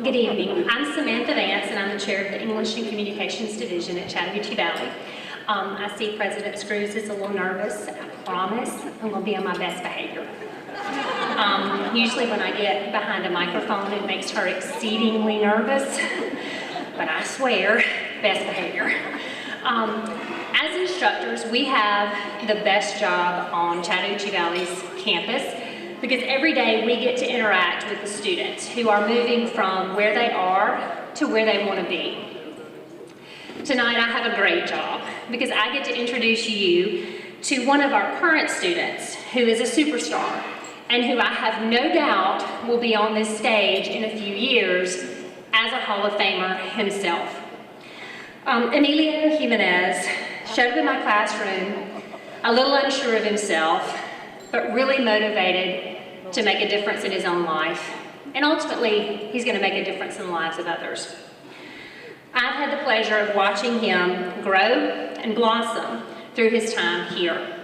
Good evening. I'm Samantha Vance, and I'm the chair of the English and Communications Division at Chattahoochee Valley. I see President Screws is a little nervous. I promise I'm going to be on my best behavior. Usually when I get behind a microphone, it makes her exceedingly nervous, but I swear, best behavior. As instructors, we have the best job on Chattahoochee Valley's campus, because every day we get to interact with the students who are moving from where they are to where they want to be. Tonight I have a great job because I get to introduce you to one of our current students who is a superstar and who I have no doubt will be on this stage in a few years as a Hall of Famer himself. Emilio Jimenez showed up in my classroom a little unsure of himself, but really motivated to make a difference in his own life. And ultimately, he's going to make a difference in the lives of others. I've had the pleasure of watching him grow and blossom through his time here.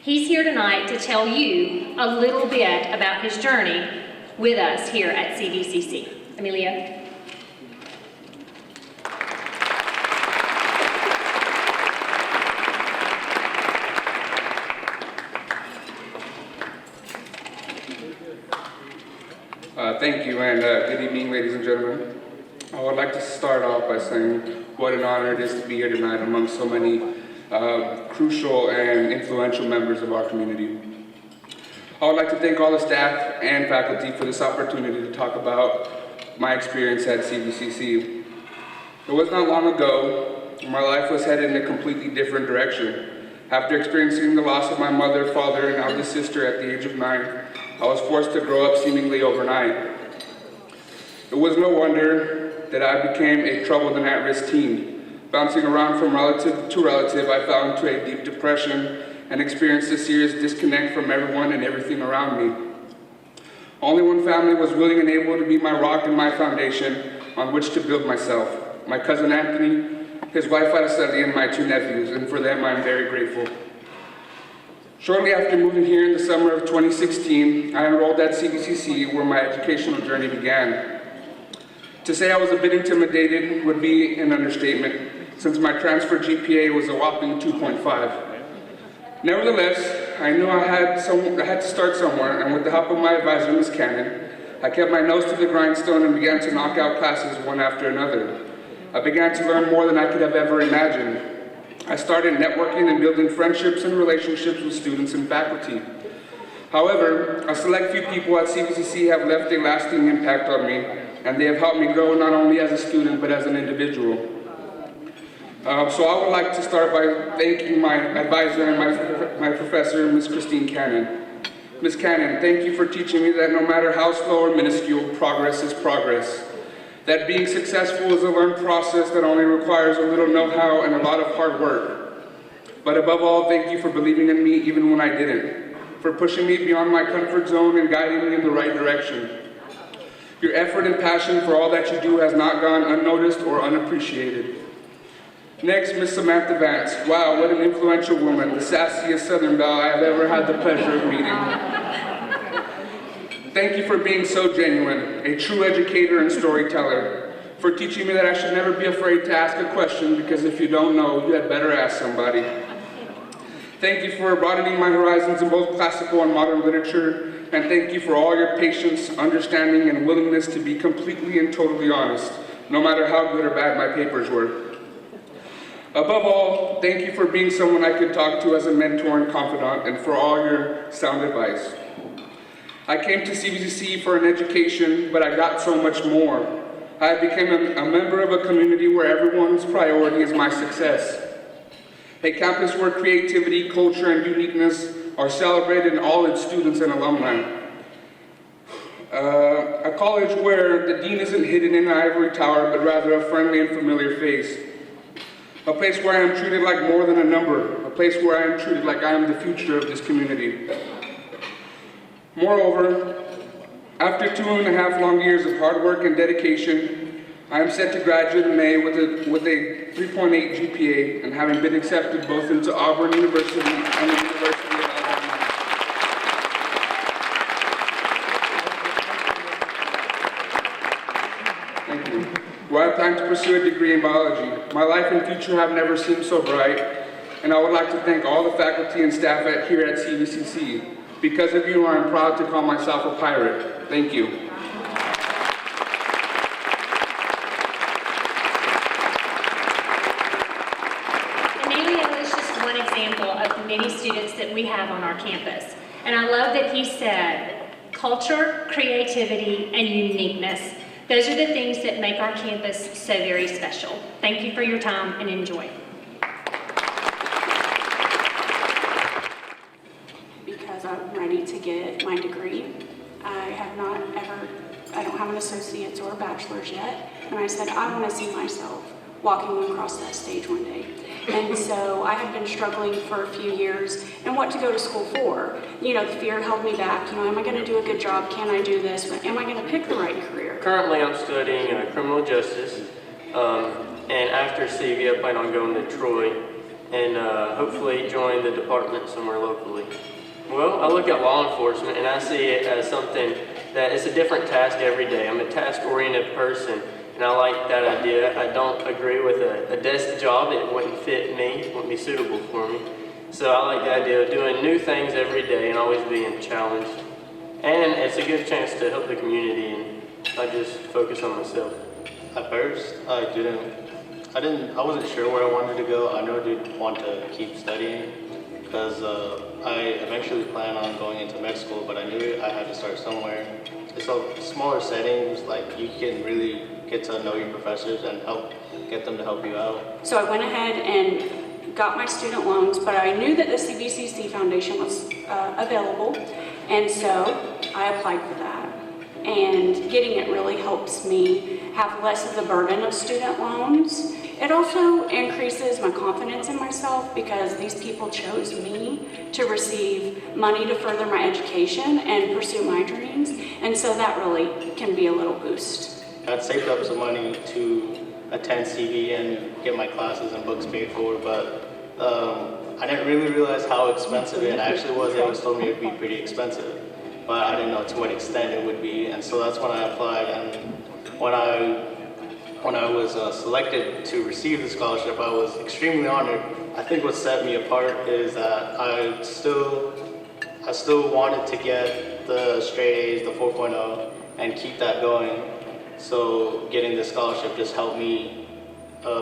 He's here tonight to tell you a little bit about his journey with us here at CVCC. Emilio. Thank you, and good evening, ladies and gentlemen. I would like to start off by saying what an honor it is to be here tonight among so many crucial and influential members of our community. I would like to thank all the staff and faculty for this opportunity to talk about my experience at CVCC. It was not long ago, my life was headed in a completely different direction. After experiencing the loss of my mother, father, and eldest sister at the age of 9, I was forced to grow up seemingly overnight. It was no wonder that I became a troubled and at-risk teen. Bouncing around from relative to relative, I fell into a deep depression and experienced a serious disconnect from everyone and everything around me. Only one family was willing and able to be my rock and my foundation on which to build myself. My cousin Anthony, his wife Araceli, and my 2 nephews, and for them I'm very grateful. Shortly after moving here in the summer of 2016, I enrolled at CVCC, where my educational journey began. To say I was a bit intimidated would be an understatement, since my transfer GPA was a whopping 2.5. Nevertheless, I knew I had to start somewhere, and with the help of my advisor, Ms. Cannon, I kept my nose to the grindstone and began to knock out classes one after another. I began to learn more than I could have ever imagined. I started networking and building friendships and relationships with students and faculty. However, a select few people at CVCC have left a lasting impact on me, and they have helped me grow not only as a student, but as an individual. So I would like to start by thanking my advisor and my professor, Ms. Christine Cannon. Ms. Cannon, thank you for teaching me that no matter how slow or minuscule, progress is progress. That being successful is a learned process that only requires a little know-how and a lot of hard work. But above all, thank you for believing in me even when I didn't, for pushing me beyond my comfort zone and guiding me in the right direction. Your effort and passion for all that you do has not gone unnoticed or unappreciated. Next, Ms. Samantha Vance. Wow, what an influential woman, the sassiest Southern belle I have ever had the pleasure of meeting. Thank you for being so genuine, a true educator and storyteller, for teaching me that I should never be afraid to ask a question, because if you don't know, you had better ask somebody. Thank you for broadening my horizons in both classical and modern literature, and thank you for all your patience, understanding, and willingness to be completely and totally honest, no matter how good or bad my papers were. Above all, thank you for being someone I could talk to as a mentor and confidant, and for all your sound advice. I came to CVCC for an education, but I got so much more. I became a member of a community where everyone's priority is my success. A campus where creativity, culture, and uniqueness are celebrated in all its students and alumni. A college where the dean isn't hidden in an ivory tower, but rather a friendly and familiar face. A place where I am treated like more than a number. A place where I am treated like I am the future of this community. Moreover, after 2.5 long years of hard work and dedication, I am set to graduate in May with a 3.8 GPA, and having been accepted both into Auburn University and the University of Alabama. Thank you. Where I plan to pursue a degree in biology. My life and future have never seemed so bright, and I would like to thank all the faculty and staff here at CVCC. Because of you, I am proud to call myself a pirate. Thank you. Emilio is just one example of the many students that we have on our campus. And I love that he said, culture, creativity, and uniqueness. Those are the things that make our campus so very special. Thank you for your time and enjoy. Because I'm ready to get my degree. I don't have an associate's or a bachelor's yet. And I said, I want to see myself walking across that stage one day. And so I had been struggling for a few years and what to go to school for. You know, the fear held me back. You know, am I going to do a good job? Can I do this? Am I going to pick the right career? Currently, I'm studying criminal justice. And after CV, I plan on going to Troy and hopefully join the department somewhere locally. Well, I look at law enforcement and I see it as something that is a different task every day. I'm a task-oriented person, and I like that idea. I don't agree with a desk job. It wouldn't fit me, it wouldn't be suitable for me. So I like the idea of doing new things every day and always being challenged. And it's a good chance to help the community and I just focus on myself. At first, I wasn't sure where I wanted to go. I know I did want to keep studying because I eventually plan on going into med school, but I knew I had to start somewhere. It's a smaller settings, like you can really get to know your professors and get them to help you out. So I went ahead and got my student loans, but I knew that the CVCC Foundation was available, and so I applied for that. And getting it really helps me have less of the burden of student loans. It also increases my confidence in myself because these people chose me to receive money to further my education and pursue my dreams, and so that really can be a little boost. I'd saved up some money to attend CV and get my classes and books paid for, but I didn't really realize how expensive it actually was. They always told me it would be pretty expensive, but I didn't know to what extent it would be, and so that's when I applied. And when I was selected to receive the scholarship, I was extremely honored. I think what set me apart is that I still wanted to get the straight A's, the 4.0, and keep that going. So getting the scholarship just helped me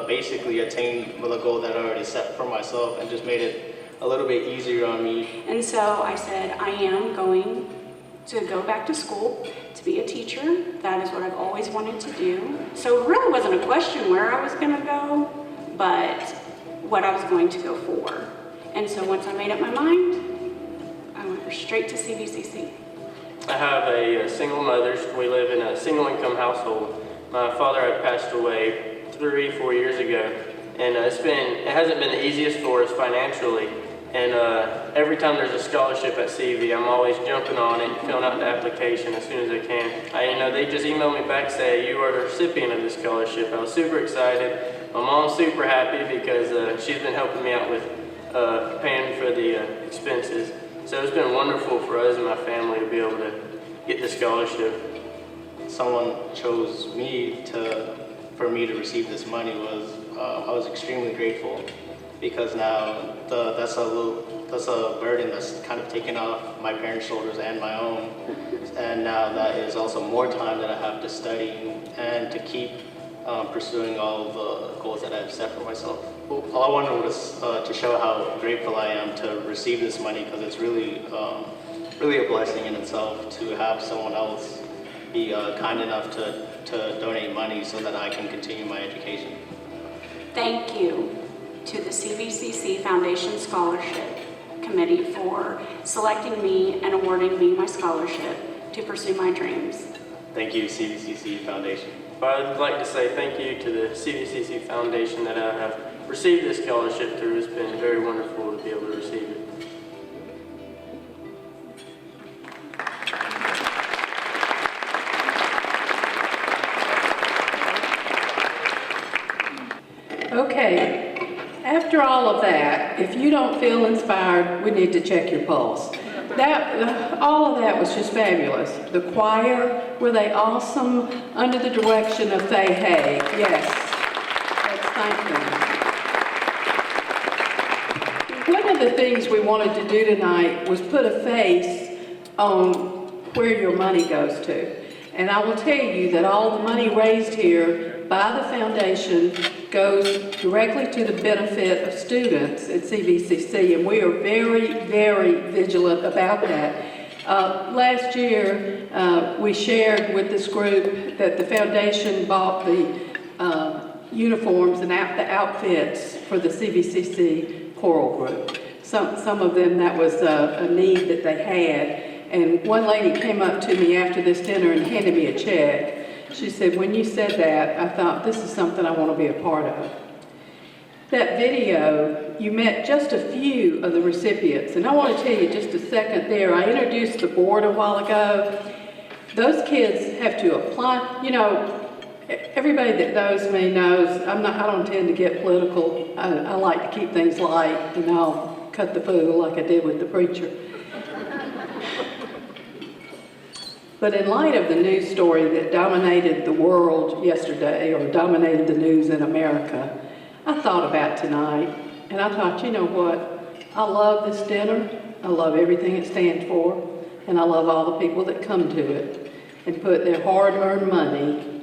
basically attain the goal that I already set for myself, and just made it a little bit easier on me. And so I said, I am going to go back to school to be a teacher. That is what I've always wanted to do. So it really wasn't a question where I was going to go, but what I was going to go for. And so once I made up my mind, I went straight to CVCC. I have a single mother. We live in a single income household. My father had passed away 3-4 years ago, and it hasn't been the easiest for us financially. And every time there's a scholarship at CV, I'm always jumping on it and filling out the application as soon as I can. They just emailed me back saying, you are the recipient of this scholarship. I was super excited. My mom's super happy because she's been helping me out with paying for the expenses. So it's been wonderful for us and my family to be able to get the scholarship. Someone chose me for me to receive this money I was extremely grateful, because now that's a burden that's kind of taken off my parents' shoulders and my own, and now that is also more time that I have to study and to keep pursuing all of the goals that I've set for myself. All I wanted was to show how grateful I am to receive this money, because it's really a blessing in itself to have someone else be kind enough to donate money so that I can continue my education. Thank you to the CVCC Foundation Scholarship Committee for selecting me and awarding me my scholarship to pursue my dreams. Thank you, CVCC Foundation. I'd like to say thank you to the CVCC Foundation that I have received this scholarship through. It's been very wonderful to be able to receive it. Okay, after all of that, if you don't feel inspired, we need to check your pulse. All of that was just fabulous. The choir, were they awesome? Under the direction of Faye Hay. Yes, let's thank them. One of the things we wanted to do tonight was put a face on where your money goes to. And I will tell you that all the money raised here by the foundation goes directly to the benefit of students at CVCC, and we are very, very vigilant about that. Last year, we shared with this group that the foundation bought the uniforms and the outfits for the CVCC choral group. Some of them, that was a need that they had. And one lady came up to me after this dinner and handed me a check. She said, when you said that, I thought, this is something I want to be a part of. That video, you met just a few of the recipients. And I want to tell you just a second there, I introduced the board a while ago. Those kids have to apply. You know, everybody that knows me knows I don't tend to get political. I like to keep things light, and I'll cut the fool like I did with the preacher. But in light of the news story that dominated the world yesterday, or dominated the news in America, I thought about tonight, and I thought, you know what? I love this dinner. I love everything it stands for, and I love all the people that come to it. and put their hard-earned money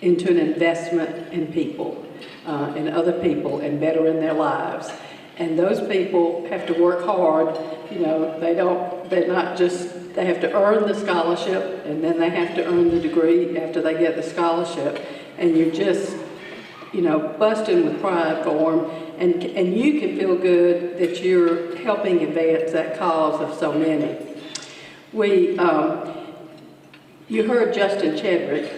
into an investment in people, and other people, and bettering their lives. And those people have to work hard. You know, they have to earn the scholarship, and then they have to earn the degree after they get the scholarship. And you're just, you know, busting with pride for them. And you can feel good that you're helping advance that cause of so many. You heard Justin Chedrick,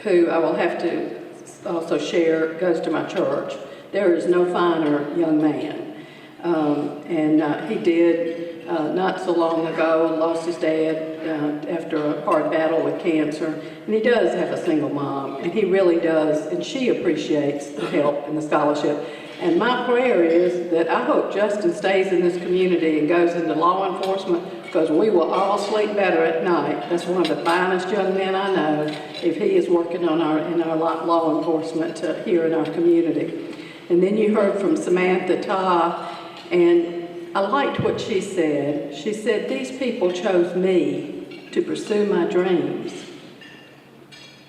who I will have to also share, goes to my church. There is no finer young man. He did, not so long ago, lost his dad after a hard battle with cancer. And he does have a single mom, and he really does, and she appreciates the help and the scholarship. And my prayer is that I hope Justin stays in this community and goes into law enforcement, because we will all sleep better at night. That's one of the finest young men I know, if he is working in our law enforcement here in our community. And then you heard from Samantha Ta, and I liked what she said. She said, these people chose me to pursue my dreams.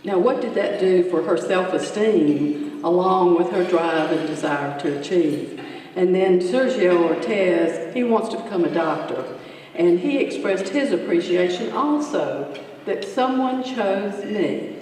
Now, what did that do for her self-esteem, along with her drive and desire to achieve? And then Sergio Ortiz, he wants to become a doctor. And he expressed his appreciation also that someone chose me.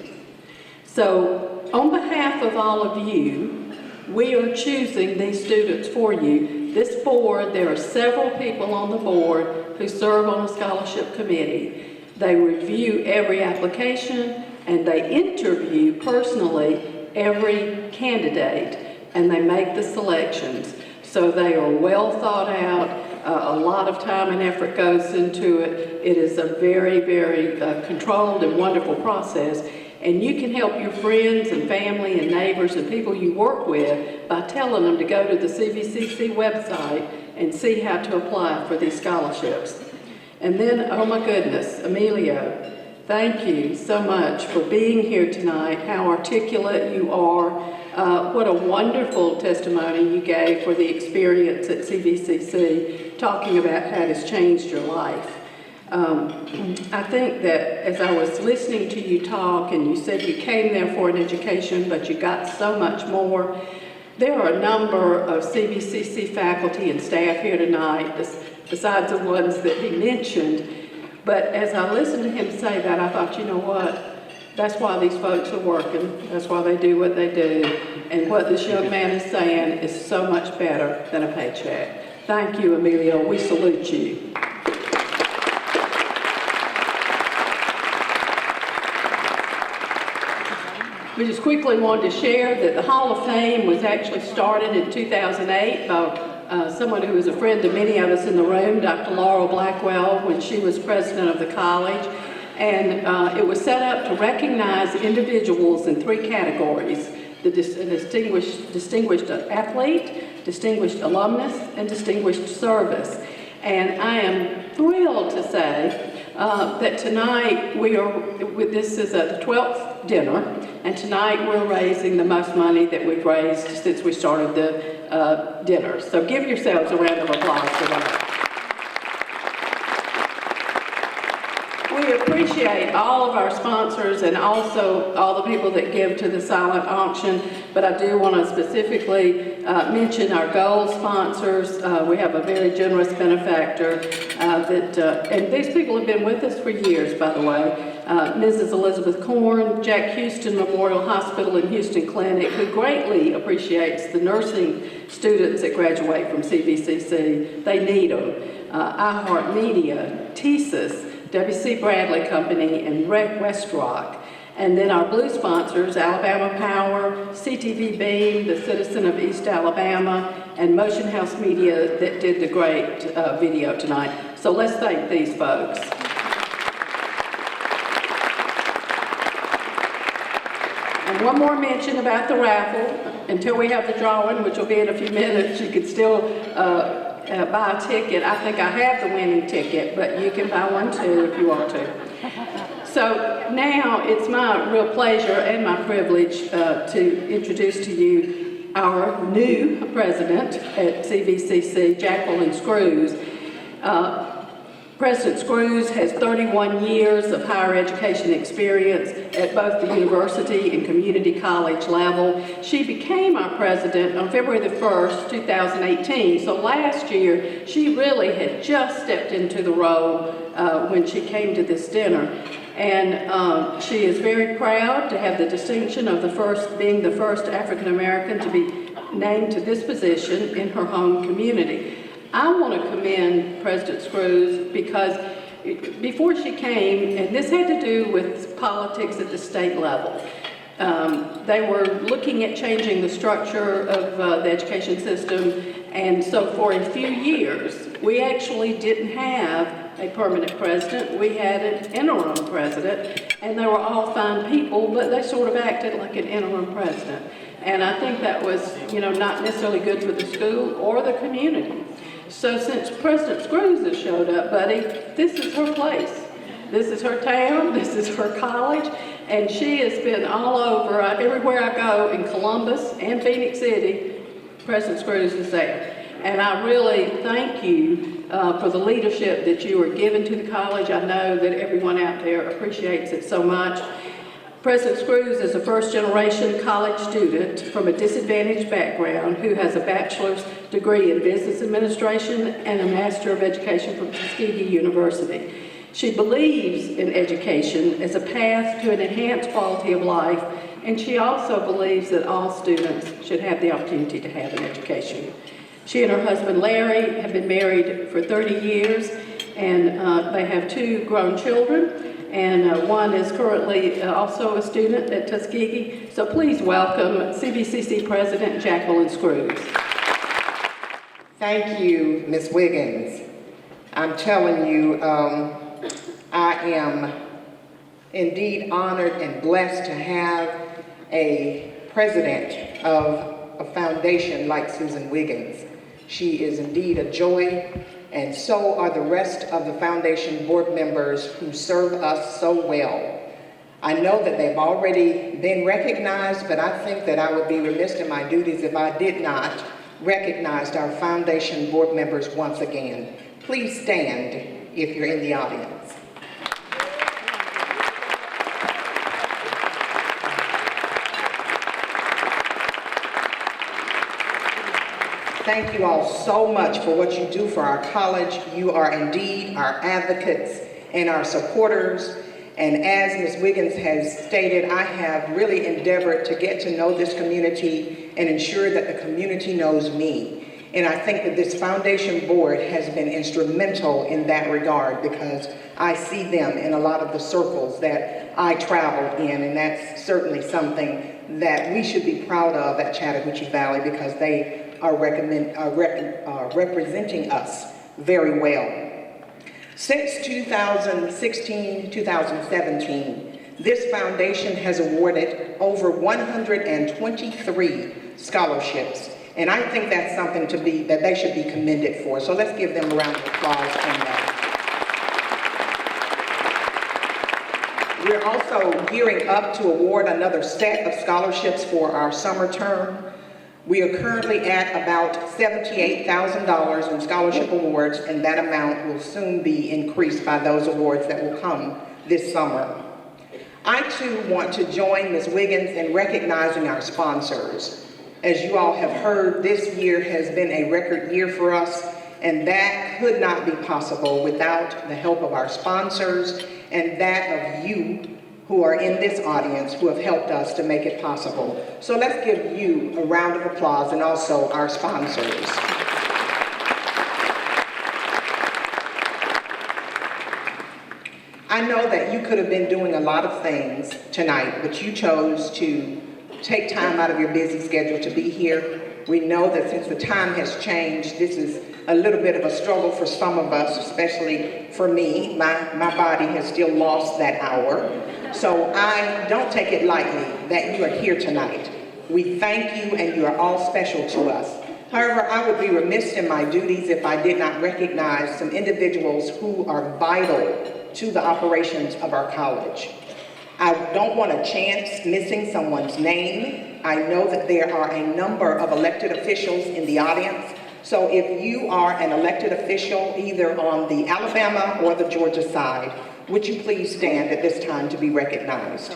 So, on behalf of all of you, we are choosing these students for you. This board, there are several people on the board who serve on a scholarship committee. They review every application, and they interview personally every candidate, and they make the selections. So they are well thought out. A lot of time and effort goes into it. It is a very, very controlled and wonderful process. And you can help your friends and family and neighbors and people you work with by telling them to go to the CVCC website and see how to apply for these scholarships. And then, oh my goodness, Emilio, thank you so much for being here tonight, how articulate you are. What a wonderful testimony you gave for the experience at CVCC, talking about how it has changed your life. I think that as I was listening to you talk, and you said you came there for an education, but you got so much more, there are a number of CVCC faculty and staff here tonight, besides the ones that he mentioned. But as I listened to him say that, I thought, you know what? That's why these folks are working. That's why they do what they do. And what this young man is saying is so much better than a paycheck. Thank you, Emilio. We salute you. We just quickly wanted to share that the Hall of Fame was actually started in 2008 by someone who is a friend of many of us in the room, Dr. Laurel Blackwell, when she was president of the college. And it was set up to recognize individuals in three categories: the distinguished athlete, distinguished alumnus, and distinguished service. And I am thrilled to say that tonight this is the 12th dinner, and tonight we're raising the most money that we've raised since we started the dinner. So give yourselves a round of applause for that. We appreciate all of our sponsors and also all the people that give to the silent auction, but I do want to specifically mention our gold sponsors. We have a very generous benefactor and these people have been with us for years, by the way. Mrs. Elizabeth Korn, Jack Houston Memorial Hospital and Houston Clinic, who greatly appreciates the nursing students that graduate from CVCC. They need them. iHeartMedia, TSIS, W.C. Bradley Company, and West Rock. And then our blue sponsors, Alabama Power, CTV Beam, the Citizen of East Alabama, and Motion House Media that did the great video tonight. So let's thank these folks. And one more mention about the raffle. Until we have the drawing, which will be in a few minutes, you can still buy a ticket. I think I have the winning ticket, but you can buy one too if you want to. So now it's my real pleasure and my privilege to introduce to you our new president at CVCC, Jacqueline Screws. President Screws has 31 years of higher education experience at both the university and community college level. She became our president on February the 1st, 2018. So last year, she really had just stepped into the role when she came to this dinner. And she is very proud to have the distinction of being the first African American to be named to this position in her home community. I want to commend President Screws because before she came, and this had to do with politics at the state level, they were looking at changing the structure of the education system, and so for a few years, we actually didn't have a permanent president. We had an interim president, and they were all fine people, but they sort of acted like an interim president. And I think that was, not necessarily good for the school or the community. So since President Screws has showed up, buddy, this is her place. This is her town, this is her college, and she has been all over. Everywhere I go in Columbus and Phoenix City, President Screws is there. And I really thank you for the leadership that you are giving to the college. I know that everyone out there appreciates it so much. President Screws is a first-generation college student from a disadvantaged background who has a bachelor's degree in business administration and a master of education from Tuskegee University. She believes in education as a path to an enhanced quality of life, and she also believes that all students should have the opportunity to have an education. She and her husband Larry have been married for 30 years, and they have 2 grown children. And one is currently also a student at Tuskegee. So please welcome CVCC President Jacqueline Screws. Thank you, Ms. Wiggins. I'm telling you, I am indeed honored and blessed to have a president of a foundation like Susan Wiggins. She is indeed a joy, and so are the rest of the foundation board members who serve us so well. I know that they've already been recognized, but I think that I would be remiss in my duties if I did not recognize our foundation board members once again. Please stand if you're in the audience. Thank you all so much for what you do for our college. You are indeed our advocates and our supporters. And as Ms. Wiggins has stated, I have really endeavored to get to know this community and ensure that the community knows me. And I think that this foundation board has been instrumental in that regard because I see them in a lot of the circles that I travel in, and that's certainly something that we should be proud of at Chattahoochee Valley because they are representing us very well. Since 2016, 2017, this foundation has awarded over 123 scholarships, and I think that's something that they should be commended for. So let's give them a round of applause on that. We're also gearing up to award another set of scholarships for our summer term. We are currently at about $78,000 in scholarship awards, and that amount will soon be increased by those awards that will come this summer. I too want to join Ms. Wiggins in recognizing our sponsors. As you all have heard, this year has been a record year for us, and that could not be possible without the help of our sponsors and that of you who are in this audience who have helped us to make it possible. So let's give you a round of applause and also our sponsors. I know that you could have been doing a lot of things tonight, but you chose to take time out of your busy schedule to be here. We know that since the time has changed, this is a little bit of a struggle for some of us, especially for me. My body has still lost that hour. So I don't take it lightly that you are here tonight. We thank you, and you are all special to us. However, I would be remiss in my duties if I did not recognize some individuals who are vital to the operations of our college. I don't want a chance missing someone's name. I know that there are a number of elected officials in the audience, So if you are an elected official, either on the Alabama or the Georgia side, would you please stand at this time to be recognized?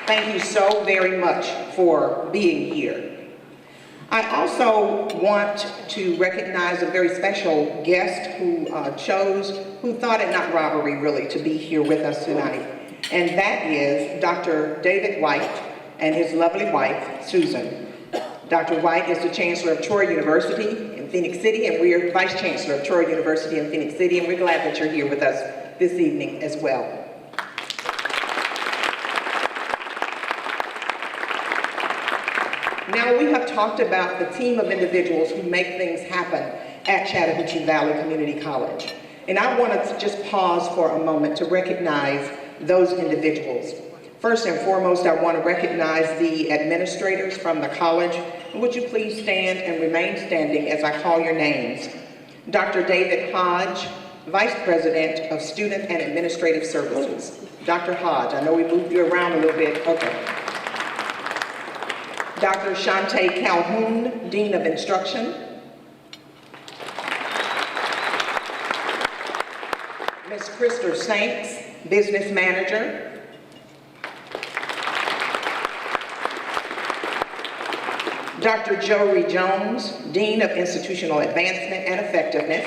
Thank you so very much for being here. I also want to recognize a very special guest who thought it not robbery really to be here with us tonight. And that is Dr. David White and his lovely wife, Susan. Dr. White is the Chancellor of Troy University in Phoenix City, and we are Vice Chancellor of Troy University in Phoenix City, and we're glad that you're here with us this evening as well. Now, we have talked about the team of individuals who make things happen at Chattahoochee Valley Community College. And I want to just pause for a moment to recognize those individuals. First and foremost, I want to recognize the administrators from the college. Would you please stand and remain standing as I call your names? Dr. David Hodge, Vice President of Student and Administrative Services. Dr. Hodge, I know we moved you around a little bit. Okay. Dr. Shante Calhoun, Dean of Instruction. Ms. Krista Saints, Business Manager. Dr. Jory Jones, Dean of Institutional Advancement and Effectiveness.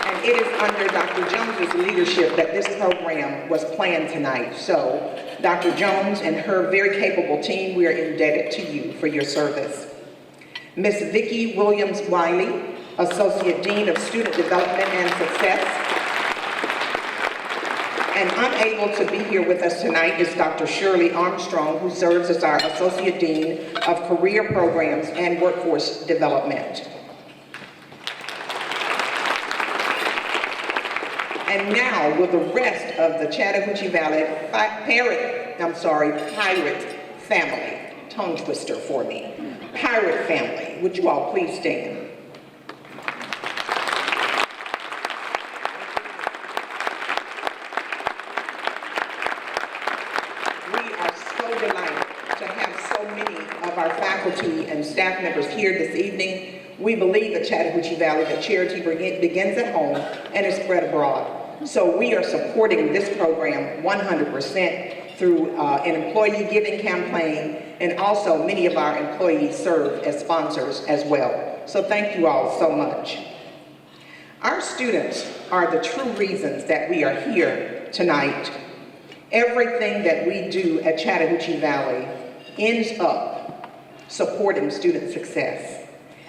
And it is under Dr. Jones's leadership that this program was planned tonight. So, Dr. Jones and her very capable team, we are indebted to you for your service. Ms. Vicki Williams-Wiley, Associate Dean of Student Development and Success. And unable to be here with us tonight is Dr. Shirley Armstrong, who serves as our Associate Dean of Career Programs and Workforce Development. And now, will the rest of the Chattahoochee Valley Pirate family, tongue twister for me, Pirate family, would you all please stand? We are so delighted to have so many of our faculty and staff members here this evening. We believe at Chattahoochee Valley that charity begins at home and is spread abroad. So we are supporting this program 100% through an employee giving campaign, and also many of our employees serve as sponsors as well. So thank you all so much. Our students are the true reasons that we are here tonight. Everything that we do at Chattahoochee Valley ends up supporting student success.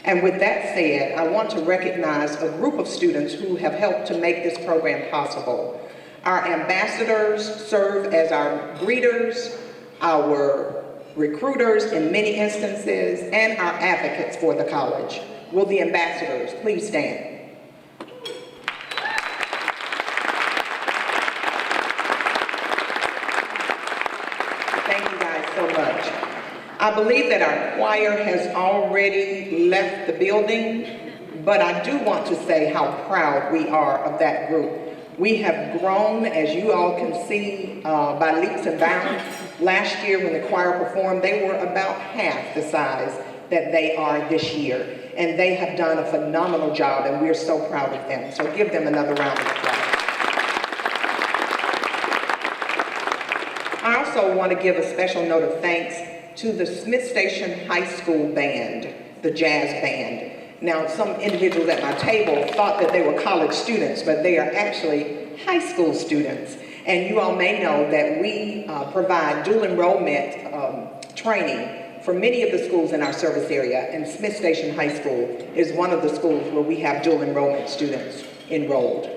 And with that said, I want to recognize a group of students who have helped to make this program possible. Our ambassadors serve as our greeters, our recruiters in many instances, and our advocates for the college. Will the ambassadors please stand? Thank you guys so much. I believe that our choir has already left the building, but I do want to say how proud we are of that group. We have grown, as you all can see, by leaps and bounds. Last year when the choir performed, they were about half the size that they are this year. And they have done a phenomenal job, and we're so proud of them. So give them another round of applause. I also want to give a special note of thanks to the Smith Station High School Band, the jazz band. Now, some individuals at my table thought that they were college students, but they are actually high school students. And you all may know that we provide dual enrollment training for many of the schools in our service area, and Smith Station High School is one of the schools where we have dual enrollment students enrolled.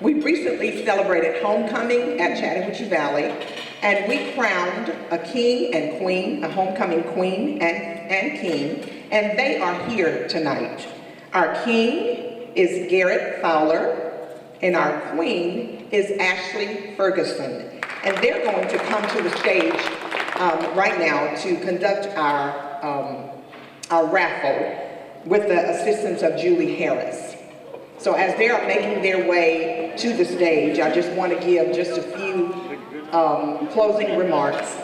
We recently celebrated homecoming at Chattahoochee Valley, and we crowned a king and queen, a homecoming queen and king, and they are here tonight. Our king is Garrett Fowler, and our queen is Ashley Ferguson. And they're going to come to the stage right now to conduct our raffle. with the assistance of Julie Harris. So as they are making their way to the stage, I just want to give just a few closing remarks.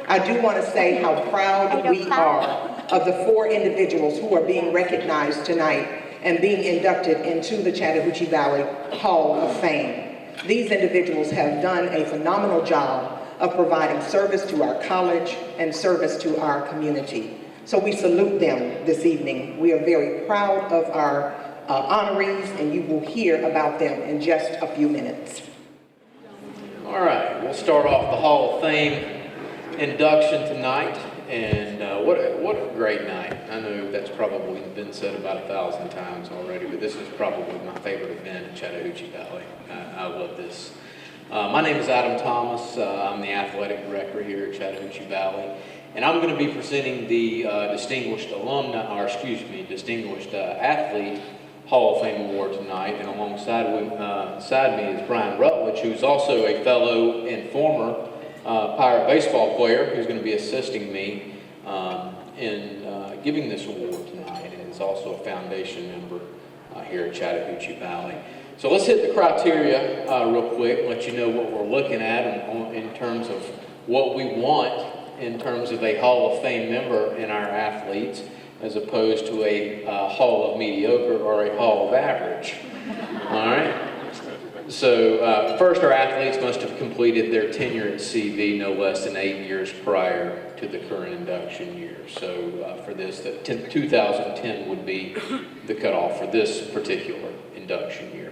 I do want to say how proud we are of the 4 individuals who are being recognized tonight and being inducted into the Chattahoochee Valley Hall of Fame. These individuals have done a phenomenal job of providing service to our college and service to our community. So we salute them this evening. We are very proud of our honorees, and you will hear about them in just a few minutes. All right, we'll start off the Hall of Fame induction tonight, and what a great night. I know that's probably been said about 1,000 times already, but this is probably my favorite event in Chattahoochee Valley. I love this. My name is Adam Thomas. I'm the athletic director here at Chattahoochee Valley, and I'm going to be presenting the Distinguished Athlete Hall of Fame Award tonight, and alongside me is Brian Rutledge, who's also a fellow and former Pirate baseball player, who's going to be assisting me in giving this award tonight, and is also a foundation member here at Chattahoochee Valley. So let's hit the criteria real quick, let you know what we're looking at in terms of what we want in terms of a Hall of Fame member in our athletes, as opposed to a Hall of Mediocre or a Hall of Average. All right? So first, our athletes must have completed their tenure at CV no less than 8 years prior to the current induction year. So for this, 2010 would be the cutoff for this particular induction year.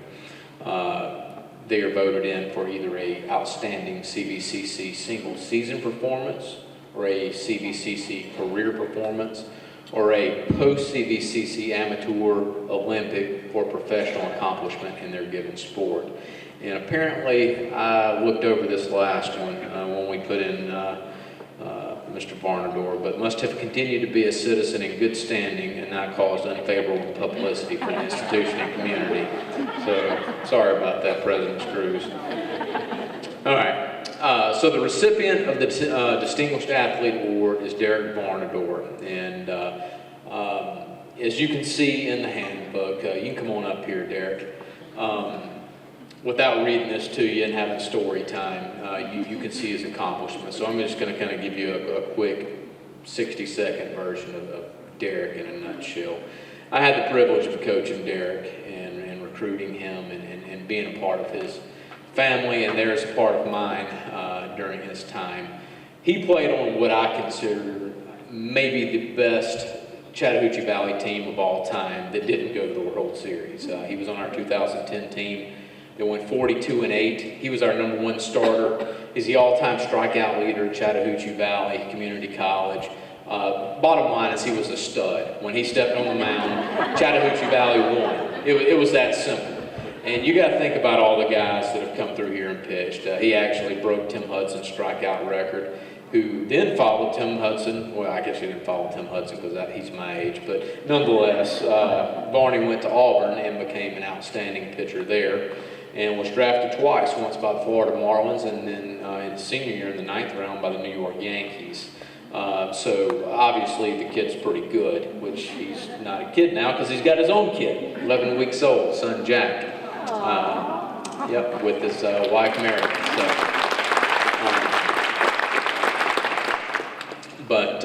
They are voted in for either a outstanding CVCC single season performance, or a CVCC career performance, or a post-CVCC amateur, Olympic, or professional accomplishment in their given sport. And apparently, I looked over this last one when we put in Mr. Varnador, but must have continued to be a citizen in good standing and not caused unfavorable publicity for the institution and community. So, sorry about that, President Screws. All right. So the recipient of the Distinguished Athlete Award is Derek Varnador, and as you can see in the handbook, you can come on up here, Derek. Without reading this to you and having story time, you can see his accomplishments. So I'm just going to kind of give you a quick 60-second version of Derek in a nutshell. I had the privilege of coaching Derek and recruiting him and being a part of his family, and there's a part of mine during his time. He played on what I consider maybe the best Chattahoochee Valley team of all time that didn't go to the World Series. He was on our 2010 team. They went 42-8. He was our #1 starter. He's the all-time strikeout leader at Chattahoochee Valley Community College. Bottom line is he was a stud. When he stepped on the mound, Chattahoochee Valley won. It was that simple. And you got to think about all the guys that have come through here and pitched. He actually broke Tim Hudson's strikeout record, who then followed Tim Hudson. Well, I guess he didn't follow Tim Hudson because he's my age, but nonetheless, Barney went to Auburn and became an outstanding pitcher there, and was drafted twice, once by the Florida Marlins, and then in his senior year in the 9th round by the New York Yankees. So obviously the kid's pretty good, which he's not a kid now because he's got his own kid, 11 weeks old, son Jack. Yep, with his wife Mary. So, but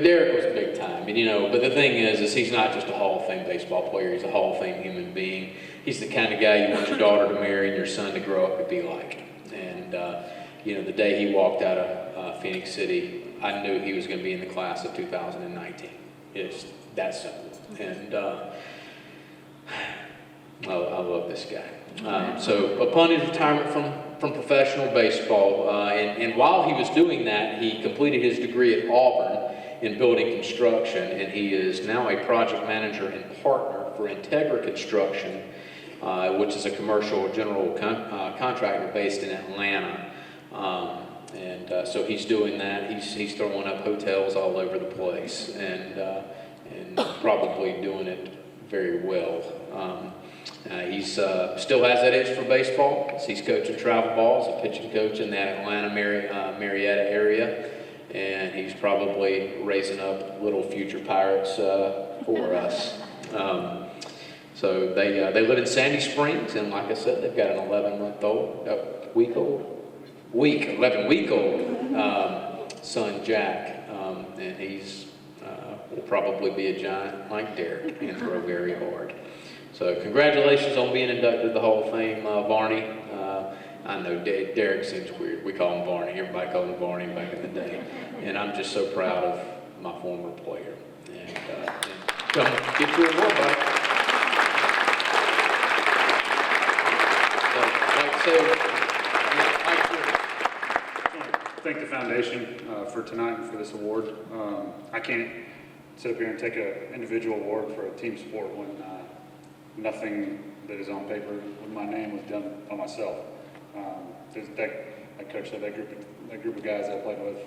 Derek was big time, and but the thing is he's not just a Hall of Fame baseball player. He's a Hall of Fame human being. He's the kind of guy you want your daughter to marry and your son to grow up to be like. And the day he walked out of Phoenix City, I knew he was going to be in the class of 2019. It's that simple. And I love this guy. So upon his retirement from professional baseball, and while he was doing that, he completed his degree at Auburn in building construction, and he is now a project manager and partner for Integra Construction, which is a commercial general contractor based in Atlanta. So he's doing that. He's throwing up hotels all over the place, and probably doing it very well. He's still has that itch for baseball. He's coaching travel balls, a pitching coach in that Atlanta Marietta area, and he's probably raising up little future pirates for us. So they live in Sandy Springs, and like I said, they've got an 11-week-old son, Jack, and he's will probably be a giant like Derek and throw very hard. So congratulations on being inducted to the Hall of Fame, Barney. I know Derek seems weird. We call him Barney. Everybody called him Barney back in the day. And I'm just so proud of my former player. And come get your award, buddy. So, like I said, Thank the foundation for tonight and for this award. I can't sit up here and take an individual award for a team sport when nothing that is on paper with my name was done by myself. Like Coach said, that group of guys I played with,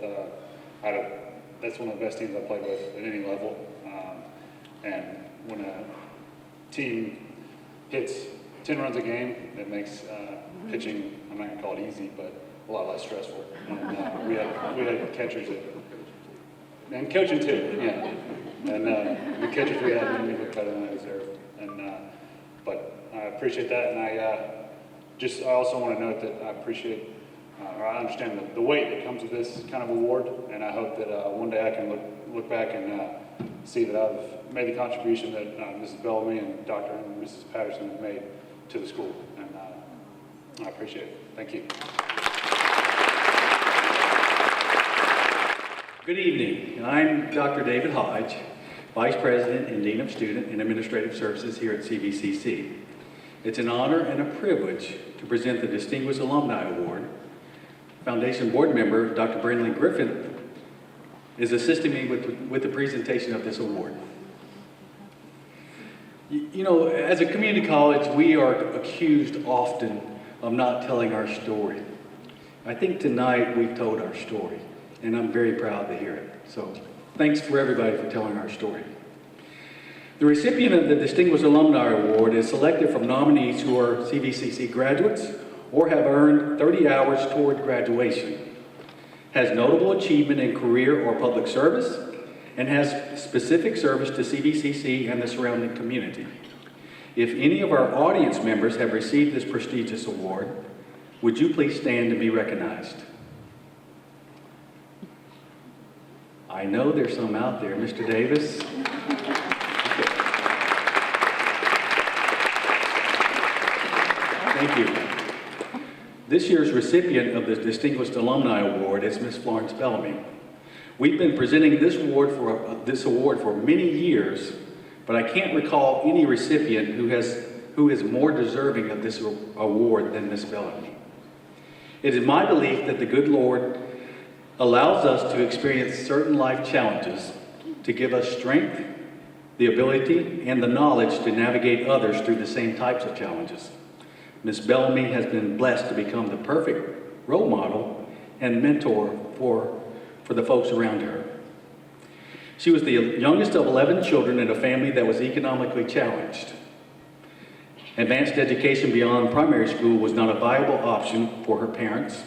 that's one of the best teams I played with at any level. And when a team hits 10 runs a game, it makes pitching, I'm not gonna call it easy, but a lot less stressful. And we had catchers and coaching too, yeah. And the catchers we had made me look better than I deserved. But I appreciate that, and I also want to note that I appreciate, or I understand the weight that comes with this kind of award, and I hope that one day I can look back and see that I've made the contribution that Mrs. Bellamy and Dr. and Mrs. Patterson have made to the school, and I appreciate it. Thank you. Good evening. I'm Dr. David Hodge, Vice President and Dean of Student and Administrative Services here at CVCC. It's an honor and a privilege to present the Distinguished Alumni Award. Foundation Board Member Dr. Brindley Griffin is assisting me with the presentation of this award. You know, as a community college, we are accused often of not telling our story. I think tonight we've told our story, and I'm very proud to hear it. So thanks for everybody for telling our story. The recipient of the Distinguished Alumni Award is selected from nominees who are CVCC graduates or have earned 30 hours toward graduation, has notable achievement in career or public service, and has specific service to CVCC and the surrounding community. If any of our audience members have received this prestigious award, would you please stand and be recognized? I know there's some out there. Mr. Davis. Thank you. This year's recipient of the Distinguished Alumni Award is Ms. Florence Bellamy. We've been presenting this award for many years, but I can't recall any recipient who is more deserving of this award than Ms. Bellamy. It is my belief that the good Lord allows us to experience certain life challenges to give us strength, the ability, and the knowledge to navigate others through the same types of challenges. Ms. Bellamy has been blessed to become the perfect role model and mentor for the folks around her. She was the youngest of 11 children in a family that was economically challenged. Advanced education beyond primary school was not a viable option for her parents.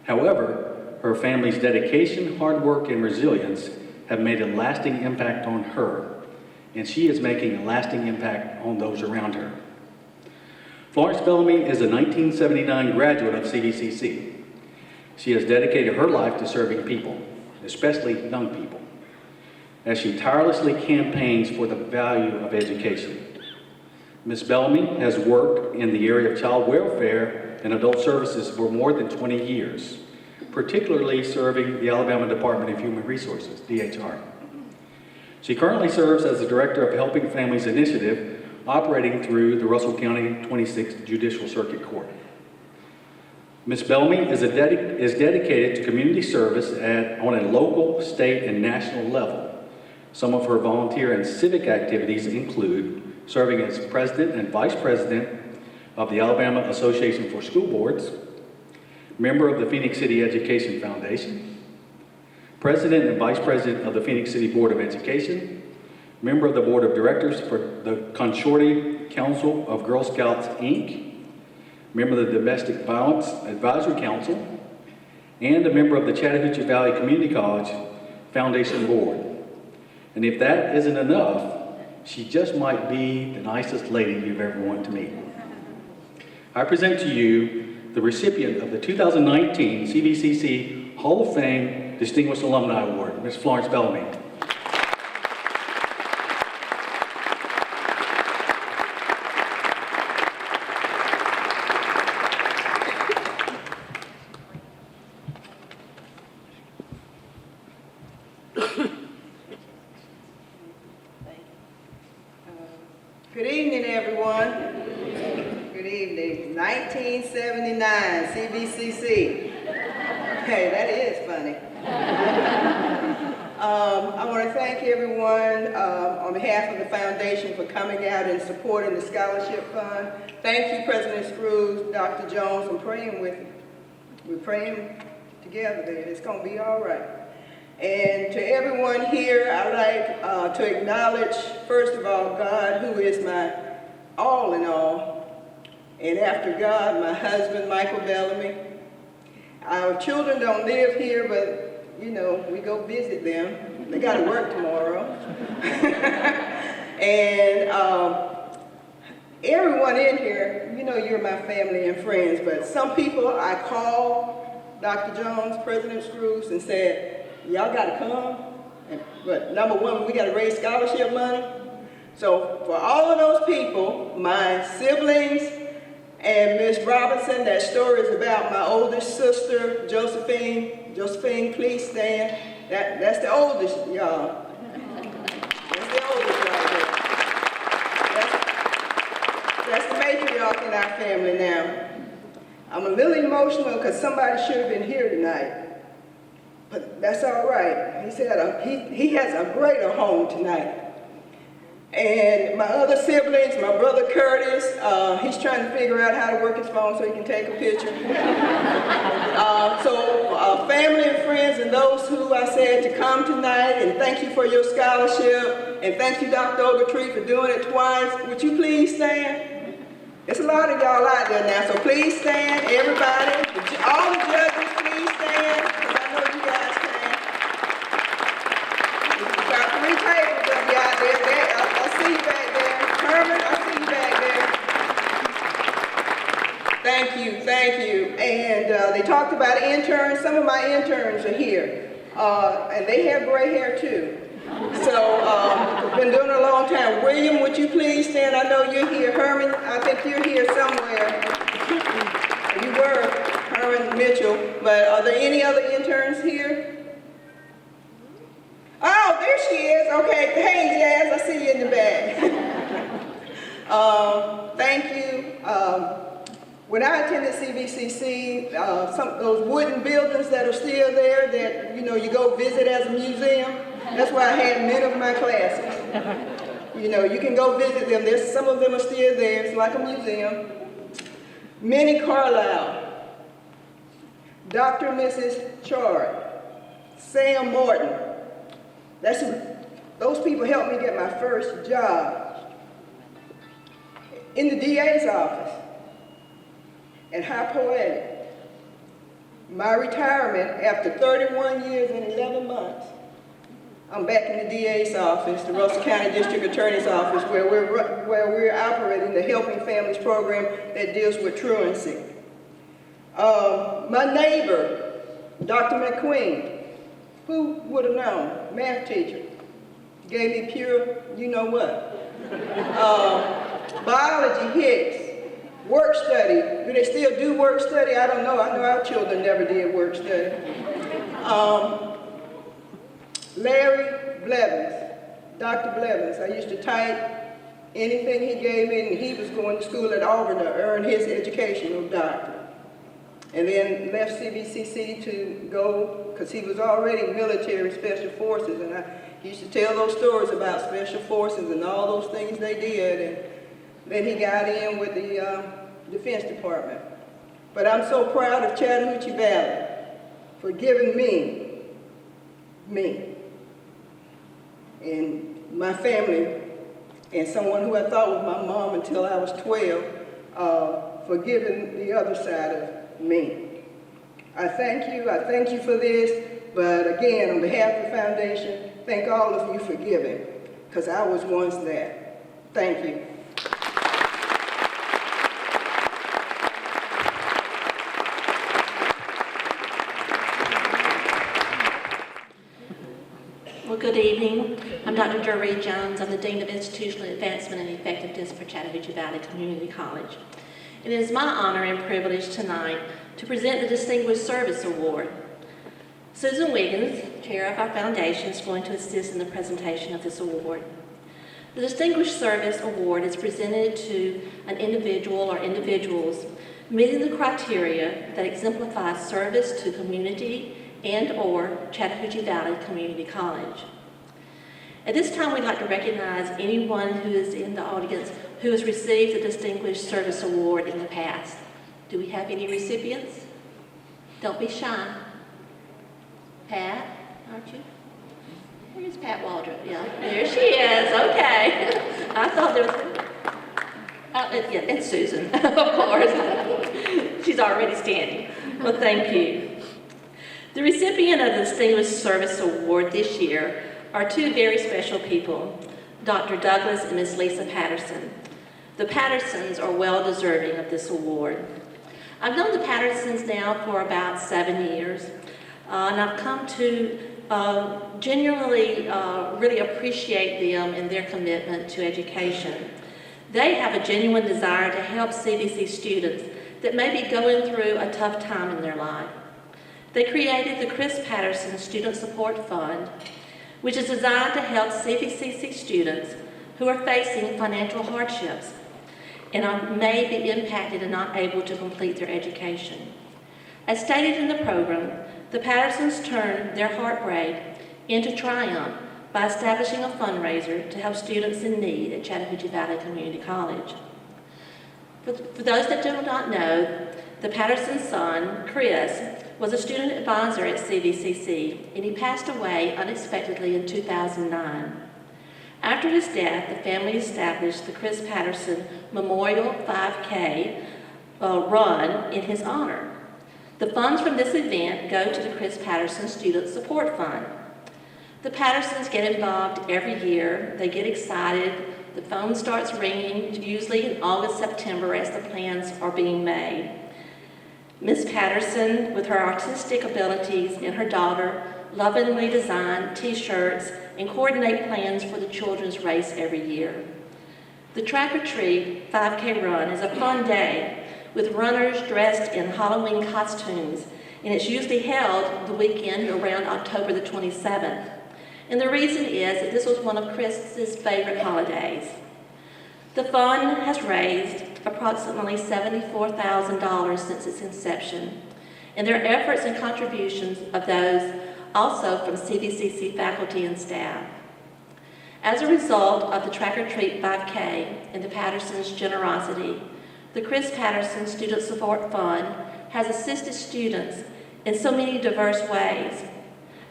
However, her family's dedication, hard work, and resilience have made a lasting impact on her, and she is making a lasting impact on those around her. Florence Bellamy is a 1979 graduate of CVCC. She has dedicated her life to serving people, especially young people, as she tirelessly campaigns for the value of education. Ms. Bellamy has worked in the area of child welfare and adult services for more than 20 years, particularly serving the Alabama Department of Human Resources, DHR. She currently serves as the Director of Helping Families Initiative, operating through the Russell County 26th Judicial Circuit Court. Ms. Bellamy is dedicated to community service on a local, state, and national level. Some of her volunteer and civic activities include serving as President and Vice President of the Alabama Association for School Boards, member of the Phoenix City Education Foundation, President and Vice President of the Phoenix City Board of Education, member of the Board of Directors for the Consortium Council of Girl Scouts, Inc., member of the Domestic Violence Advisory Council, and a member of the Chattahoochee Valley Community College Foundation Board. And if that isn't enough, she just might be the nicest lady you've ever wanted to meet. I present to you the recipient of the 2019 CVCC Hall of Fame Distinguished Alumni Award, Ms. Florence Bellamy. Good evening, everyone. Good evening. 1979, CVCC. Hey, that is funny. I want to thank everyone on behalf of the foundation for coming out and supporting the scholarship fund. Thank you, President Scrooge, Dr. Jones, and praying with you. We're praying together there. It's going to be all right. And to everyone here, I'd like to acknowledge, first of all, God, who is my all in all. And after God, my husband, Michael Bellamy. Our children don't live here, but, you know, we go visit them. They got to work tomorrow. And everyone in here, you know, you're my family and friends, but some people I called Dr. Jones, President Scrooge, and said, y'all got to come, but number one, we got to raise scholarship money. So for all of those people, my siblings and Miss Robinson, that story is about my oldest sister, Josephine. Josephine, please stand. That's the oldest, y'all. That's the oldest right there. That's the matriarch in our family now. I'm a little emotional because somebody should have been here tonight. But that's all right. He said he has a greater home tonight. And my other siblings, my brother Curtis, he's trying to figure out how to work his phone so he can take a picture. Family and friends and those who I said to come tonight, and thank you for your scholarship, and thank you, Dr. Ogletree, for doing it twice. Would you please stand? There's a lot of y'all out there now, so please stand, everybody. All the judges, please stand. Thank you. And they talked about interns. Some of my interns are here, and they have gray hair too. So, been doing it a long time. William, would you please stand? I know you're here. Herman, I think you're here somewhere. You were, Herman Mitchell. But are there any other interns here? Oh, there she is. Okay, hey, Jazz, I see you in the back. Thank you. When I attended CVCC, some of those wooden buildings that are still there that, you know, you go visit as a museum, that's where I had many of my classes. You know, you can go visit them. Some of them are still there. It's like a museum. Minnie Carlisle, Dr. and Mrs. Chard, Sam Morton. Those people helped me get my first job in the DA's office. And how poetic. My retirement, after 31 years and 11 months, I'm back in the DA's office, the Russell County District Attorney's Office, where we're operating the Helping Families program that deals with truancy. My neighbor, Dr. McQueen, who would have known, math teacher, gave me pure you-know-what. Biology hits. Work study. Do they still do work study? I don't know. I know our children never did work study. Larry Blevins, Dr. Blevins. I used to type anything he gave me, and he was going to school at Auburn to earn his educational doctorate. And then left CVCC to go, because he was already military special forces, and he used to tell those stories about special forces and all those things they did, and then he got in with the Defense Department. But I'm so proud of Chattahoochee Valley for giving me, and my family, and someone who I thought was my mom until I was 12, for giving the other side of me. I thank you for this, but again, on behalf of the foundation, thank all of you for giving, because I was once there. Thank you. Well, good evening. I'm Dr. Doreen Jones. I'm the Dean of Institutional Advancement and Effectiveness for Chattahoochee Valley Community College. It is my honor and privilege tonight to present the Distinguished Service Award. Susan Wiggins, chair of our foundation, is going to assist in the presentation of this award. The Distinguished Service Award is presented to an individual or individuals meeting the criteria that exemplify service to community and/or Chattahoochee Valley Community College. At this time, we'd like to recognize anyone who is in the audience who has received the Distinguished Service Award in the past. Do we have any recipients? Don't be shy. Pat, aren't you? Where's Pat Waldrop? Yeah, there she is. Okay. I thought there was. Yeah, and Susan, of course. She's already standing. Well, thank you. The recipient of the Distinguished Service Award this year are two very special people, Dr. Douglas and Ms. Lisa Patterson. The Pattersons are well deserving of this award. I've known the Pattersons now for about 7 years, and I've come to genuinely really appreciate them and their commitment to education. They have a genuine desire to help CVC students that may be going through a tough time in their life. They created the Chris Patterson Student Support Fund, which is designed to help CVCC students who are facing financial hardships and may be impacted and not able to complete their education. As stated in the program, the Pattersons turned their heartbreak into triumph by establishing a fundraiser to help students in need at Chattahoochee Valley Community College. For those that do not know, the Patterson son, Chris, was a student advisor at CVCC, and he passed away unexpectedly in 2009. After his death, the family established the Chris Patterson Memorial 5K run in his honor. The funds from this event go to the Chris Patterson Student Support Fund. The Pattersons get involved every year. They get excited. The phone starts ringing, usually in August, September, as the plans are being made. Ms. Patterson, with her artistic abilities, and her daughter lovingly design T-shirts and coordinate plans for the children's race every year. The Track or Treat 5K run is a fun day with runners dressed in Halloween costumes, and it's usually held the weekend around October the 27th. And the reason is that this was one of Chris's favorite holidays. The fund has raised approximately $74,000 since its inception, and there are efforts and contributions of those also from CVCC faculty and staff. As a result of the Track or Treat 5K and the Pattersons' generosity, the Chris Patterson Student Support Fund has assisted students in so many diverse ways.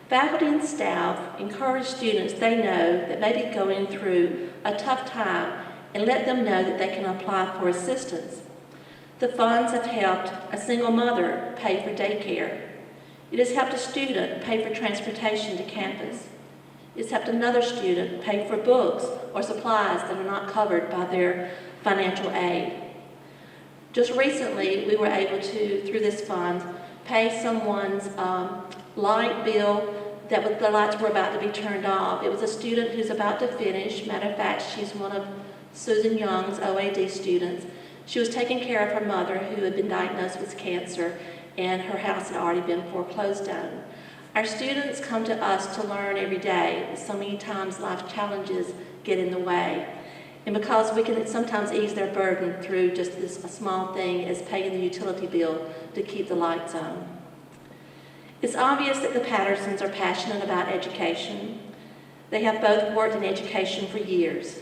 Faculty and staff encourage students they know that may be going through a tough time and let them know that they can apply for assistance. The funds have helped a single mother pay for daycare. It has helped a student pay for transportation to campus. It's helped another student pay for books or supplies that are not covered by their financial aid. Just recently, we were able to, through this fund, pay someone's light bill that the lights were about to be turned off. It was a student who's about to finish. Matter of fact, she's one of Susan Young's OAD students. She was taking care of her mother who had been diagnosed with cancer, and her house had already been foreclosed on. Our students come to us to learn every day. So many times life challenges get in the way. And because we can sometimes ease their burden through just a small thing as paying the utility bill to keep the lights on. It's obvious that the Pattersons are passionate about education. They have both worked in education for years.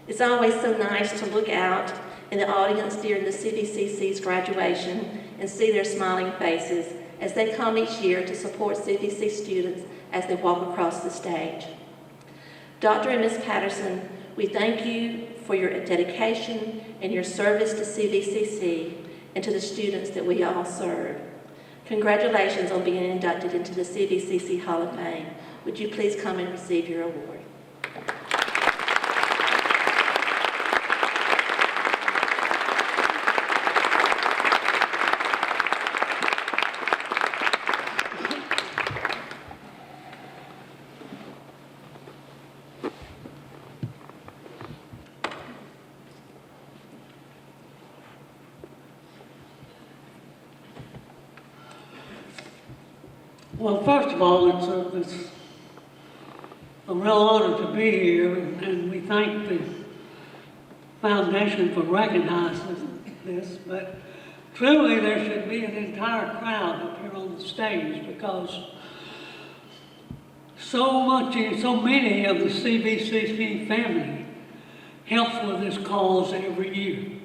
It's always so nice to look out in the audience during the CVCC's graduation and see their smiling faces as they come each year to support CVC students as they walk across the stage. Dr. and Ms. Patterson, we thank you for your dedication and your service to CVCC and to the students that we all serve. Congratulations on being inducted into the CVCC Hall of Fame. Would you please come and receive your award? Well, first of all, it's a real honor to be here, and we thank the foundation for recognizing this, but truly there should be an entire crowd up here on the stage, because so many of the CVCC family helps with this cause every year.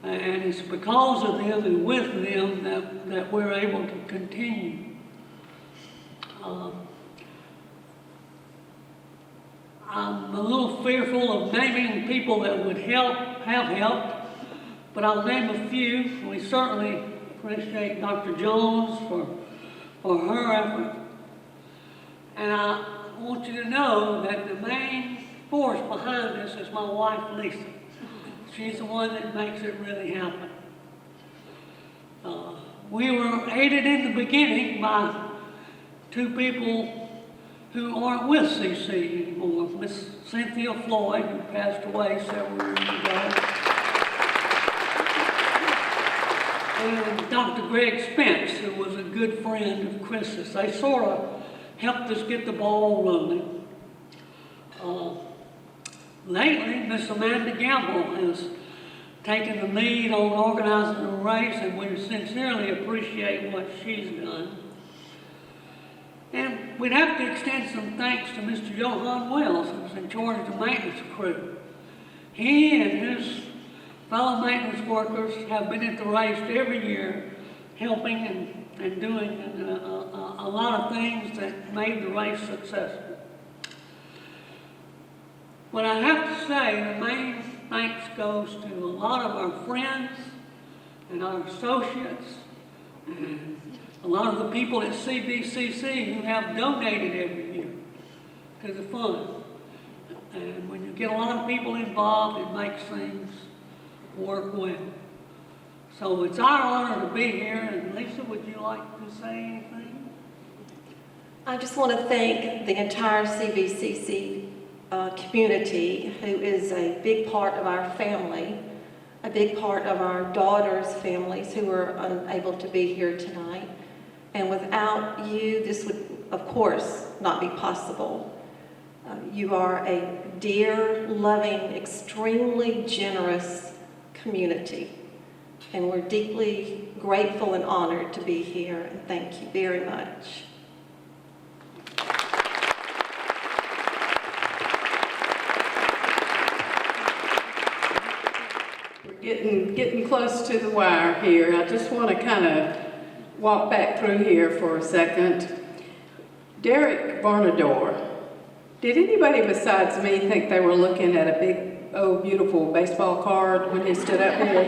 And it's because of them and with them that we're able to continue. I'm a little fearful of naming people that would have helped, but I'll name a few. We certainly appreciate Dr. Jones for her effort. And I want you to know that the main force behind this is my wife, Lisa. She's the one that makes it really happen. We were aided in the beginning by two people who aren't with CC anymore. Miss Cynthia Floyd, who passed away several years ago, and Dr. Greg Spence, who was a good friend of Chris's. They sort of helped us get the ball rolling. Lately, Miss Amanda Gamble has taken the lead on organizing the race, and we sincerely appreciate what she's done. And we'd have to extend some thanks to Mr. Johan Wells, who's in charge of the maintenance crew. He and his fellow maintenance workers have been at the race every year, helping and doing a lot of things that made the race successful. But I have to say, the main thanks goes to a lot of our friends and our associates and a lot of the people at CVCC who have donated every year to the fund. And when you get a lot of people involved, it makes things work well. So it's our honor to be here. And Lisa, would you like to say anything? I just want to thank the entire CVCC community, who is a big part of our family, a big part of our daughters' families who are unable to be here tonight. And without you, this would, of course, not be possible. You are a dear, loving, extremely generous community. And we're deeply grateful and honored to be here. And thank you very much. Getting close to the wire here. I just want to kind of walk back through here for a second. Derek Varnador. Did anybody besides me think they were looking at a big, beautiful baseball card when he stood up here?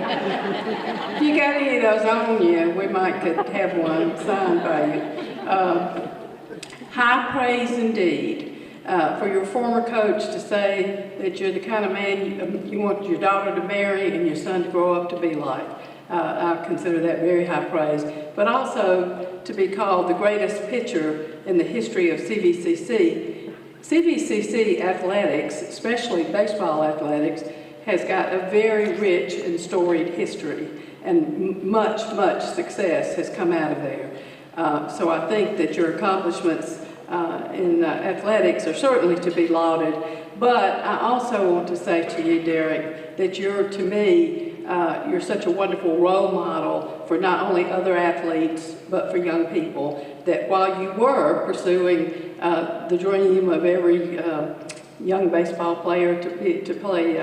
If you got any of those on you, we might could have one signed by you. High praise indeed. For your former coach to say that you're the kind of man you want your daughter to marry and your son to grow up to be like. I consider that very high praise. But also to be called the greatest pitcher in the history of CVCC. CVCC athletics, especially baseball athletics, has got a very rich and storied history, and much success has come out of there. So I think that your accomplishments in athletics are certainly to be lauded, but I also want to say to you, Derek, that to me, you're such a wonderful role model for not only other athletes, but for young people, that while you were pursuing the dream of every young baseball player to play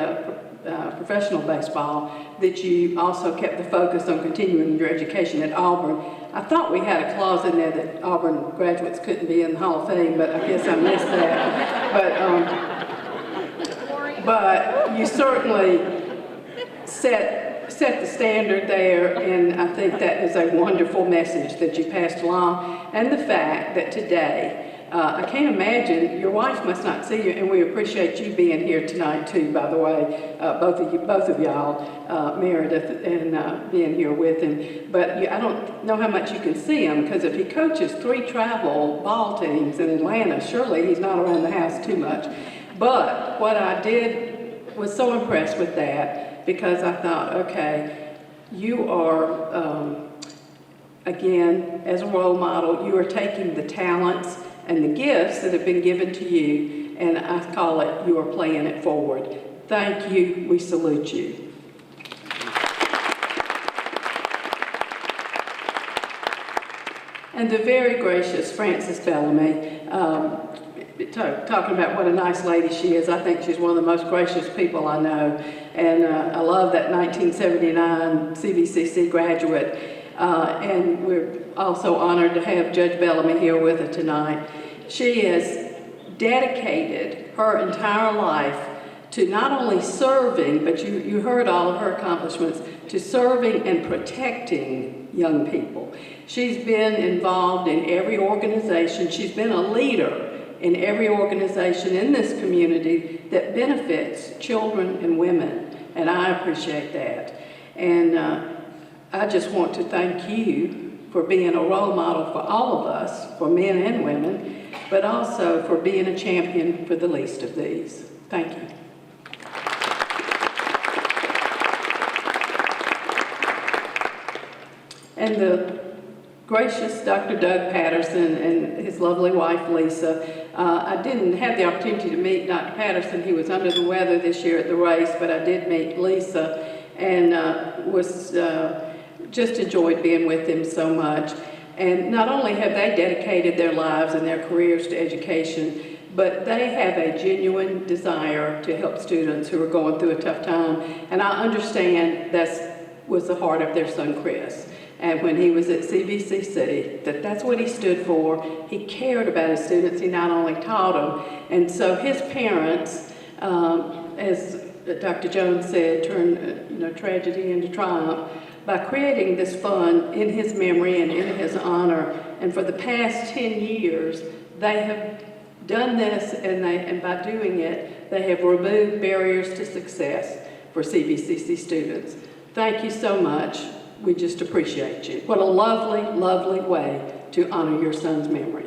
professional baseball, that you also kept the focus on continuing your education at Auburn. I thought we had a clause in there that Auburn graduates couldn't be in the Hall of Fame, but I guess I missed that. But you certainly set set the standard there, and I think that is a wonderful message that you passed along. And the fact that today, I can't imagine, your wife must not see you, and we appreciate you being here tonight too, by the way, both of y'all, Meredith, and being here with him. But I don't know how much you can see him, because if he coaches 3 travel ball teams in Atlanta, surely he's not around the house too much. But what I did was so impressed with that, because I thought, okay, you are, again, as a role model, you are taking the talents and the gifts that have been given to you, and I call it, you are playing it forward. Thank you, we salute you. And the very gracious Frances Bellamy, talking about what a nice lady she is. I think she's one of the most gracious people I know, and I love that 1979 CVCC graduate. And we're also honored to have Judge Bellamy here with us tonight. She has dedicated her entire life to not only serving, but you heard all of her accomplishments, to serving and protecting young people. She's been involved in every organization. She's been a leader in every organization in this community that benefits children and women, and I appreciate that. And I just want to thank you for being a role model for all of us, for men and women, but also for being a champion for the least of these. Thank you. And the gracious Dr. Doug Patterson and his lovely wife, Lisa. I didn't have the opportunity to meet Dr. Patterson. He was under the weather this year at the race, but I did meet Lisa, and was just enjoyed being with him so much. And not only have they dedicated their lives and their careers to education, but they have a genuine desire to help students who are going through a tough time. And I understand that was the heart of their son, Chris. And when he was at CVCC, that's what he stood for. He cared about his students. He not only taught them. And so his parents, as Dr. Jones said, turned tragedy into triumph by creating this fund in his memory and in his honor. And for the past 10 years, they have done this, and by doing it, they have removed barriers to success for CVCC students. Thank you so much. We just appreciate you. What a lovely, lovely way to honor your son's memory.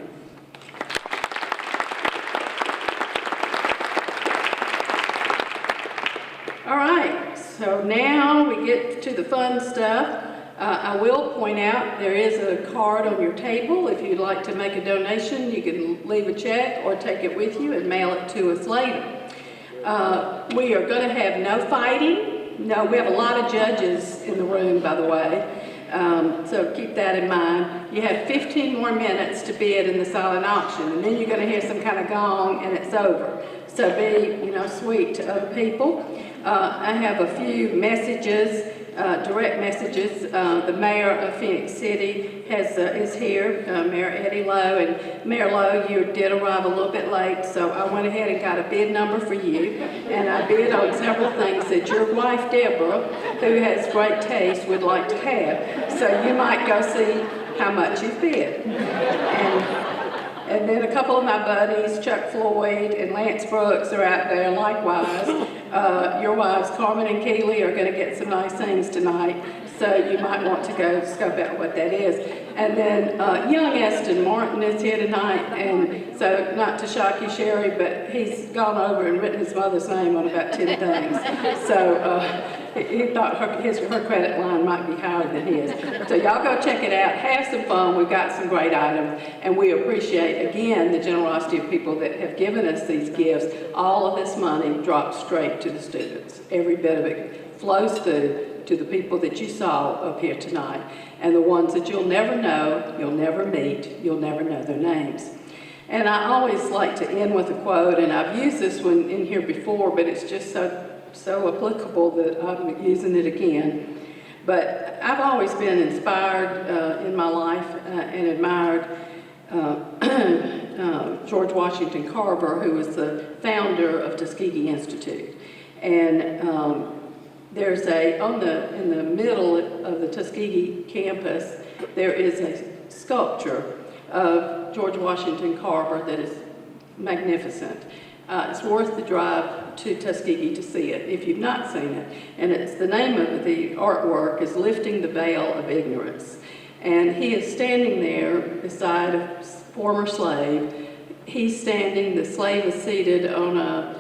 All right, so now we get to the fun stuff. I will point out there is a card on your table. If you'd like to make a donation, you can leave a check or take it with you and mail it to us later. We are going to have no fighting. No, we have a lot of judges in the room, by the way, so keep that in mind. You have 15 more minutes to bid in the silent auction, and then you're going to hear some kind of gong, and it's over. So be, sweet to other people. I have a few messages, direct messages. The mayor of Phoenix City is here, Mayor Eddie Lowe, and Mayor Lowe, you did arrive a little bit late, so I went ahead and got a bid number for you, and I bid on several things that your wife Deborah, who has great taste, would like to have. So you might go see how much you bid. And then a couple of my buddies, Chuck Floyd and Lance Brooks, are out there likewise. Your wives, Carmen and Keely, are going to get some nice things tonight, so you might want to go scope out what that is. And then young Eston Martin is here tonight, and so not to shock you, Sherry, but he's gone over and written his mother's name on about 10 things. So he thought her credit line might be higher than his. So y'all go check it out, have some fun. We've got some great items, and we appreciate, again, the generosity of people that have given us these gifts. All of this money drops straight to the students. Every bit of it flows through to the people that you saw up here tonight, and the ones that you'll never know, you'll never meet, you'll never know their names. And I always like to end with a quote, and I've used this one in here before, but it's just so applicable that I'm using it again. But I've always been inspired in my life and admired George Washington Carver, who was the founder of Tuskegee Institute. And There's in the middle of the Tuskegee campus, there is a sculpture of George Washington Carver that is magnificent. It's worth the drive to Tuskegee to see it, if you've not seen it. And it's the name of the artwork is Lifting the Veil of Ignorance. And he is standing there beside a former slave. He's standing, the slave is seated on a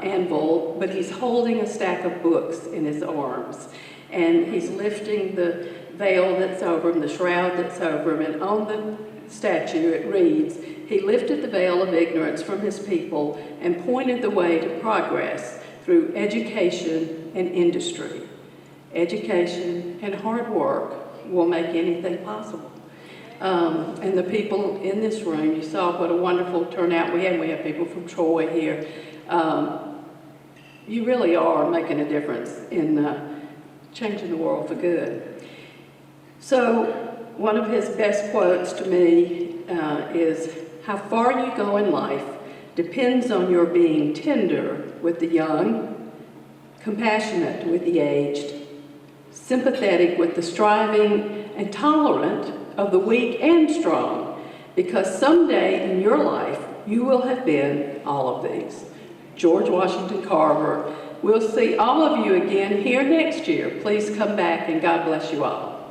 anvil, but he's holding a stack of books in his arms. And he's lifting the veil that's over him, the shroud that's over him, and on the statue it reads, "He lifted the veil of ignorance from his people and pointed the way to progress through education and industry." Education and hard work will make anything possible. And the people in this room, you saw what a wonderful turnout we had. We have people from Troy here. You really are making a difference in changing the world for good. So one of his best quotes to me is, "How far you go in life depends on your being tender with the young, compassionate with the aged, sympathetic with the striving, and tolerant of the weak and strong, because someday in your life you will have been all of these." George Washington Carver. We'll see all of you again here next year. Please come back, and God bless you all.